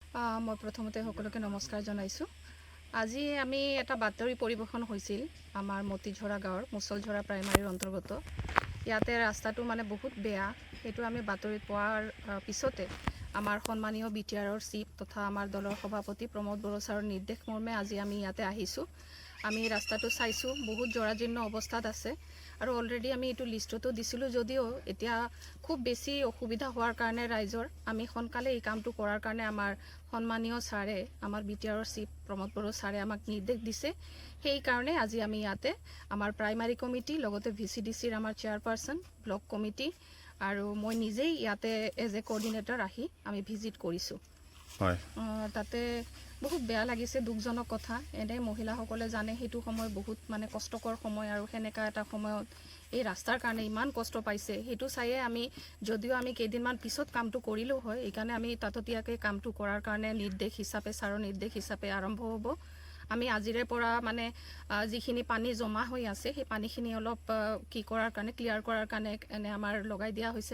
মই প্ৰথমতে সকলোকে নমস্কাৰ জনাইছোঁ। আজি আমি এটা বাতৰি পৰিৱেশন হৈছিল আমাৰ মতিঝৰা গাঁৱৰ মুছলঝৰা প্ৰাইমাৰীৰ অন্তৰ্গত। ইয়াতে ৰাস্তাটো মানে বহুত বেয়া, সেইটো আমি বাতৰিত পোৱাৰ পিছতে আমাৰ সন্মানীয় বিটিআৰৰ চিফ তথা আমাৰ দলৰ সভাপতি প্ৰমোদ বড়ো ছাৰৰ নিৰ্দেশ মৰ্মে আজি আমি ইয়াতে আহিছোঁ। আমি ৰাস্তাটো চাইছোঁ, বহুত জৰাজীৰ্ণ অৱস্থাত আছে আৰু অলৰেডি আমি এইটো লিষ্টতো দিছিলোঁ, যদিও এতিয়া খুব বেছি অসুবিধা হোৱাৰ কাৰণে ৰাইজৰ আমি সোনকালে এই কামটো কৰাৰ কাৰণে আমাৰ সন্মানীয় ছাৰে, আমাৰ বিটিআৰৰ চিফ প্ৰমোদ বড়ো ছাৰে আমাক নিৰ্দেশ দিছে। সেইকাৰণে আজি আমি ইয়াতে আমাৰ প্ৰাইমাৰী কমিটি, লগতে VCDCৰ আমাৰ চেয়াৰপাৰচন, ব্লক কমিটি আৰু মই নিজেই ইয়াতে এজ এ কোঅৰ্ডিনেটৰ আহি আমি ভিজিট কৰিছোঁ। হয়, তাতে বহুত বেয়া লাগিছে, দুখজনক কথা। এনে মহিলাসকলে জানে সেইটো সময় বহুত মানে কষ্টকৰ সময়, আৰু সেনেকা এটা সময়ত এই ৰাস্তাৰ কাৰণে ইমান কষ্ট পাইছে, সেইটো চায়ে আমি যদিও আমি কেইদিনমান পিছত কামটো কৰিলেও হয়, এইকাৰণে আমি তাততীয়াকৈ কামটো কৰাৰ কাৰণে নিৰ্দেশ হিচাপে, ছাৰৰ নিৰ্দেশ হিচাপে আৰম্ভ হ'ব। আমি আজিৰে পৰা মানে যিখিনি পানী জমা হৈ আছে সেই পানীখিনি অলপ কি কৰাৰ কাৰণে, ক্লিয়াৰ কৰাৰ কাৰণে এনে আমাৰ লগাই দিয়া হৈছে।